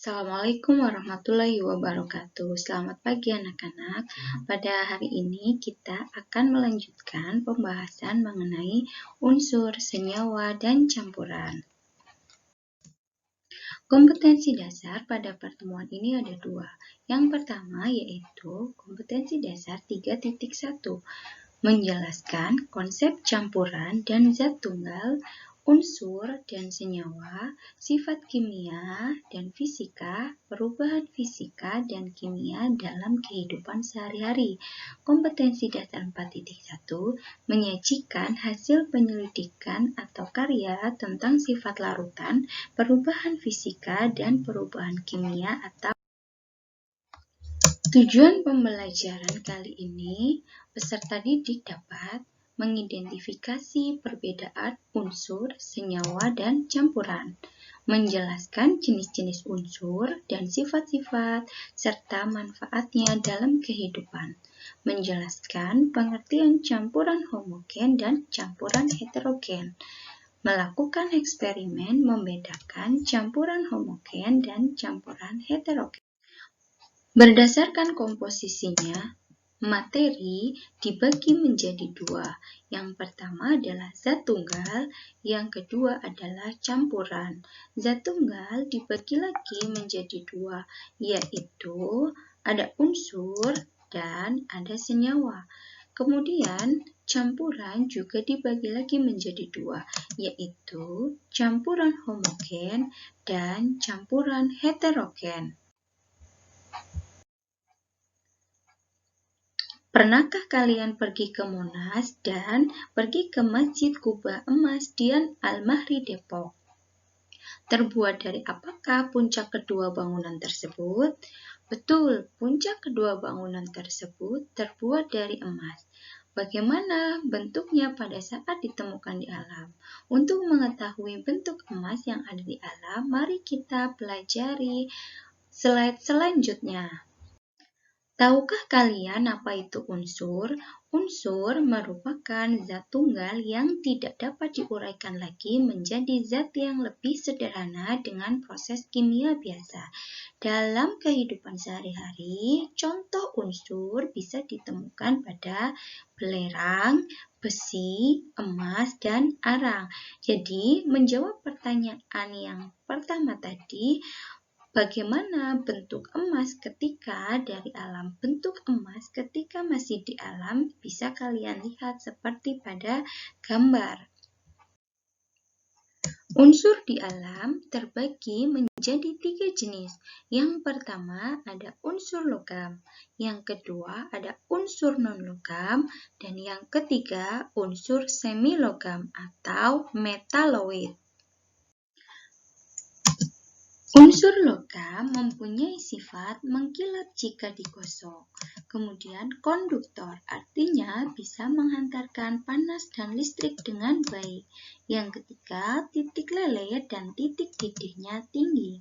Assalamualaikum warahmatullahi wabarakatuh. Selamat pagi anak-anak. Pada hari ini kita akan melanjutkan pembahasan mengenai unsur, senyawa, dan campuran. Kompetensi dasar pada pertemuan ini ada dua. Yang pertama yaitu kompetensi dasar 3.1, menjelaskan konsep campuran dan zat tunggal, unsur dan senyawa, sifat kimia dan fisika, perubahan fisika dan kimia dalam kehidupan sehari-hari. Kompetensi dasar 4.1 menyajikan hasil penyelidikan atau karya tentang sifat larutan, perubahan fisika dan perubahan kimia atau tujuan pembelajaran kali ini, peserta didik dapat mengidentifikasi perbedaan unsur, senyawa, dan campuran, menjelaskan jenis-jenis unsur dan sifat-sifat serta manfaatnya dalam kehidupan, menjelaskan pengertian campuran homogen dan campuran heterogen, melakukan eksperimen membedakan campuran homogen dan campuran heterogen. Berdasarkan komposisinya, materi dibagi menjadi dua. Yang pertama adalah zat tunggal, yang kedua adalah campuran. Zat tunggal dibagi lagi menjadi dua, yaitu ada unsur dan ada senyawa. Kemudian campuran juga dibagi lagi menjadi dua, yaitu campuran homogen dan campuran heterogen. Pernahkah kalian pergi ke Monas dan pergi ke Masjid Kuba Emas Dian Al-Mahri Depok? Terbuat dari apakah puncak kedua bangunan tersebut? Betul, puncak kedua bangunan tersebut terbuat dari emas. Bagaimana bentuknya pada saat ditemukan di alam? Untuk mengetahui bentuk emas yang ada di alam, mari kita pelajari slide selanjutnya. Tahukah kalian apa itu unsur? Unsur merupakan zat tunggal yang tidak dapat diuraikan lagi menjadi zat yang lebih sederhana dengan proses kimia biasa. Dalam kehidupan sehari-hari, contoh unsur bisa ditemukan pada belerang, besi, emas, dan arang. Jadi, menjawab pertanyaan yang pertama tadi, bagaimana bentuk emas ketika dari alam? Bentuk emas ketika masih di alam bisa kalian lihat seperti pada gambar. Unsur di alam terbagi menjadi 3 jenis. Yang pertama ada unsur logam, yang kedua ada unsur non-logam, dan yang ketiga unsur semi-logam atau metaloid. Unsur logam mempunyai sifat mengkilap jika digosok, kemudian konduktor, artinya bisa menghantarkan panas dan listrik dengan baik. Yang ketiga, titik lele dan titik didihnya tinggi,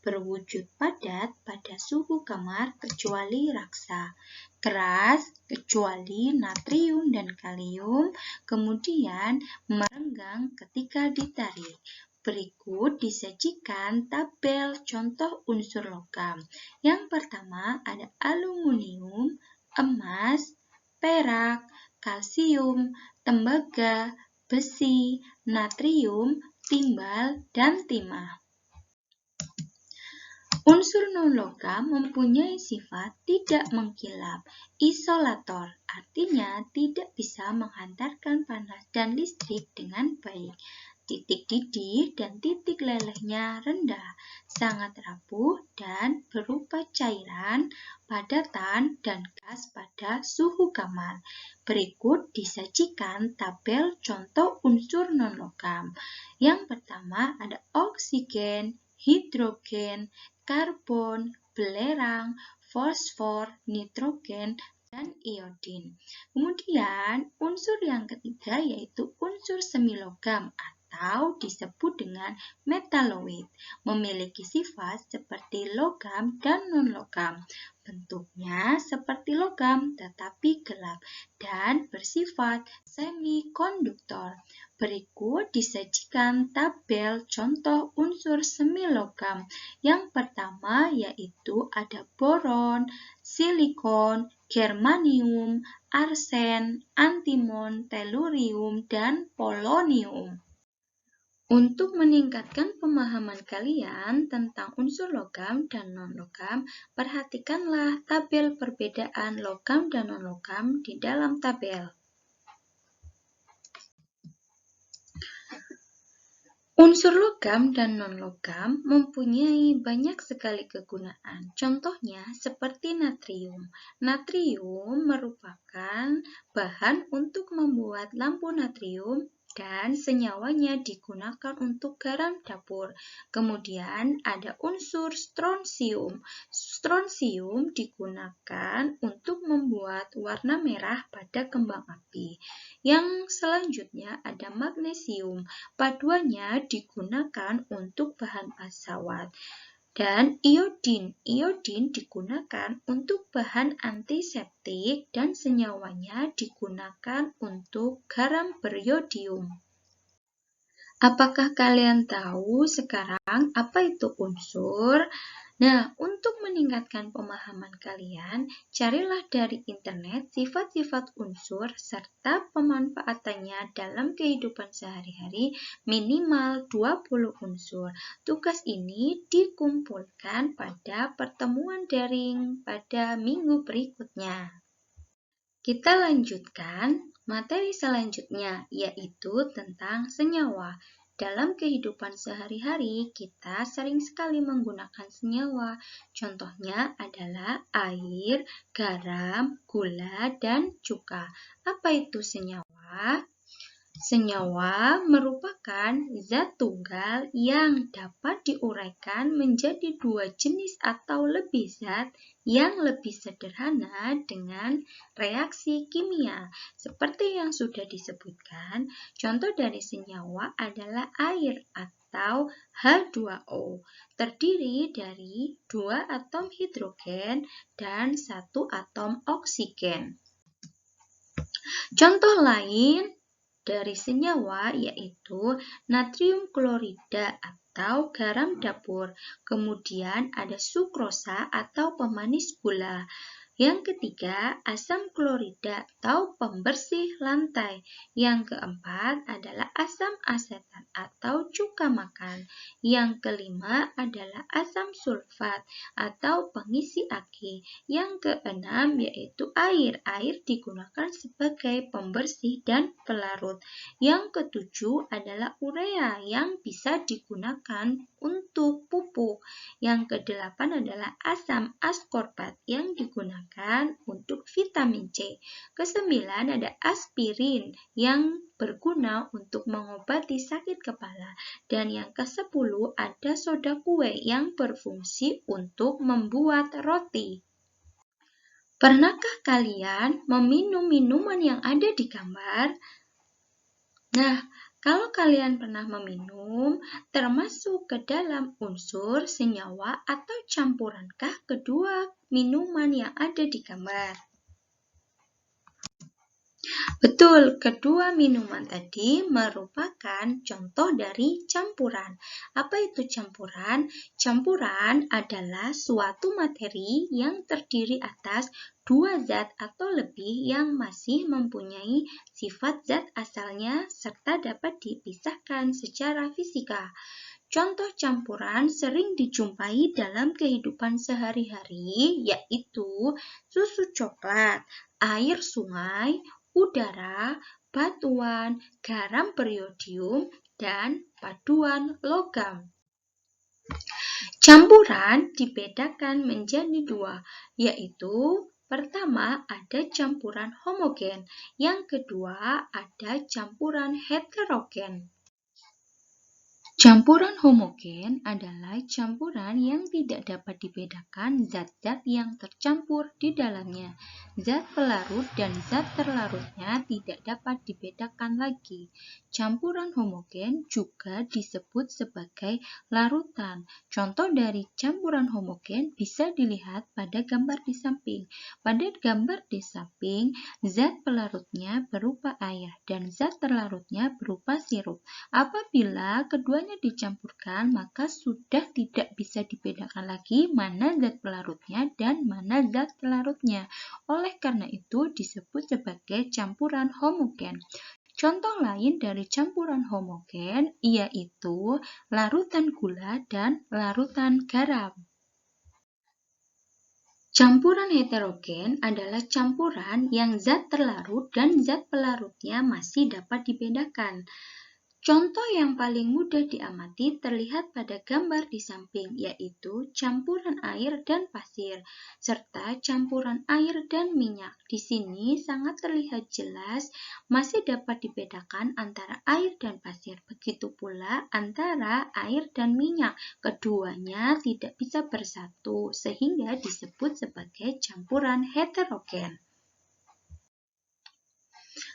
berwujud padat pada suhu kamar kecuali raksa, keras kecuali natrium dan kalium, kemudian merenggang ketika ditarik. Berikut disajikan tabel contoh unsur logam. Yang pertama ada aluminium, emas, perak, kalsium, tembaga, besi, natrium, timbal, dan timah. Unsur non-logam mempunyai sifat tidak mengkilap, isolator, artinya tidak bisa menghantarkan panas dan listrik dengan baik. Titik didih dan titik lelehnya rendah, sangat rapuh dan berupa cairan, padatan, dan gas pada suhu kamar. Berikut disajikan tabel contoh unsur non-logam. Yang pertama ada oksigen, hidrogen, karbon, belerang, fosfor, nitrogen, dan iodin. Kemudian unsur yang ketiga yaitu unsur semilogam atau disebut dengan metaloid, memiliki sifat seperti logam dan non-logam. Bentuknya seperti logam tetapi gelap dan bersifat semikonduktor. Berikut disajikan tabel contoh unsur semi logam. Yang pertama yaitu ada boron, silikon, germanium, arsen, antimon, tellurium, dan polonium. Untuk meningkatkan pemahaman kalian tentang unsur logam dan non-logam, perhatikanlah tabel perbedaan logam dan non-logam di dalam tabel. Unsur logam dan non-logam mempunyai banyak sekali kegunaan. Contohnya seperti natrium. Natrium merupakan bahan untuk membuat lampu natrium dan senyawanya digunakan untuk garam dapur. Kemudian ada unsur strontium. Strontium digunakan untuk membuat warna merah pada kembang api. Yang selanjutnya ada magnesium. Paduannya digunakan untuk bahan pesawat. Dan iodin. Iodin digunakan untuk bahan antiseptik dan senyawanya digunakan untuk garam beriodium. Apakah kalian tahu sekarang apa itu unsur? Nah, untuk meningkatkan pemahaman kalian, carilah dari internet sifat-sifat unsur serta pemanfaatannya dalam kehidupan sehari-hari minimal 20 unsur. Tugas ini dikumpulkan pada pertemuan daring pada minggu berikutnya. Kita lanjutkan materi selanjutnya, yaitu tentang senyawa. Dalam kehidupan sehari-hari, kita sering sekali menggunakan senyawa. Contohnya adalah air, garam, gula, dan cuka. Apa itu senyawa? Senyawa merupakan zat tunggal yang dapat diuraikan menjadi dua jenis atau lebih zat yang lebih sederhana dengan reaksi kimia. Seperti yang sudah disebutkan, contoh dari senyawa adalah air atau H2O, terdiri dari 2 atom hidrogen dan 1 atom oksigen. Contoh lain dari senyawa yaitu natrium klorida atau garam dapur. Kemudian ada sukrosa atau pemanis gula. Yang ketiga, asam klorida atau pembersih lantai. Yang keempat adalah asam asetat atau cuka makan. Yang kelima adalah asam sulfat atau pengisi aki. Yang keenam yaitu air. Air digunakan sebagai pembersih dan pelarut. Yang ketujuh adalah urea yang bisa digunakan untuk pupuk. Yang kedelapan adalah asam askorbat yang digunakan untuk vitamin C. Kesembilan ada aspirin yang berguna untuk mengobati sakit kepala. Dan yang ke-10 ada soda kue yang berfungsi untuk membuat roti. Pernahkah kalian meminum minuman yang ada di gambar? Nah, kalau kalian pernah meminum, termasuk ke dalam unsur, senyawa, atau campurankah kedua minuman yang ada di gambar? Betul, kedua minuman tadi merupakan contoh dari campuran. Apa itu campuran? Campuran adalah suatu materi yang terdiri atas dua zat atau lebih yang masih mempunyai sifat zat asalnya serta dapat dipisahkan secara fisika. Contoh campuran sering dijumpai dalam kehidupan sehari-hari, yaitu susu coklat, air sungai, udara, batuan, garam beriodium, dan paduan logam. Campuran dibedakan menjadi dua, yaitu pertama ada campuran homogen, yang kedua ada campuran heterogen. Campuran homogen adalah campuran yang tidak dapat dibedakan zat-zat yang tercampur di dalamnya. Zat pelarut dan zat terlarutnya tidak dapat dibedakan lagi. Campuran homogen juga disebut sebagai larutan. Contoh dari campuran homogen bisa dilihat pada gambar di samping. Pada gambar di samping, zat pelarutnya berupa air dan zat terlarutnya berupa sirup. Apabila keduanya dicampurkan, maka sudah tidak bisa dibedakan lagi mana zat pelarutnya dan mana zat terlarutnya. Oleh karena itu disebut sebagai campuran homogen. Contoh lain dari campuran homogen yaitu larutan gula dan larutan garam. Campuran heterogen adalah campuran yang zat terlarut dan zat pelarutnya masih dapat dibedakan. Contoh yang paling mudah diamati terlihat pada gambar di samping, yaitu campuran air dan pasir, serta campuran air dan minyak. Di sini sangat terlihat jelas masih dapat dibedakan antara air dan pasir. Begitu pula antara air dan minyak. Keduanya tidak bisa bersatu, sehingga disebut sebagai campuran heterogen.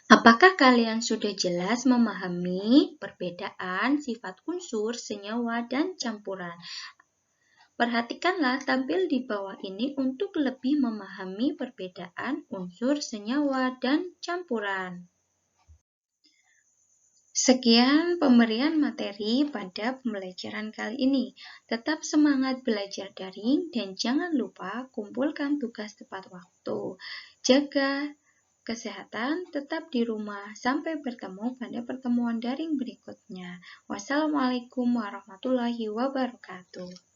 Apakah kalian sudah jelas memahami perbedaan sifat unsur, senyawa, dan campuran? Perhatikanlah tampil di bawah ini untuk lebih memahami perbedaan unsur, senyawa, dan campuran. Sekian pemberian materi pada pembelajaran kali ini. Tetap semangat belajar daring dan jangan lupa kumpulkan tugas tepat waktu. Jaga kesehatan, tetap di rumah. Sampai bertemu pada pertemuan daring berikutnya. Wassalamualaikum warahmatullahi wabarakatuh.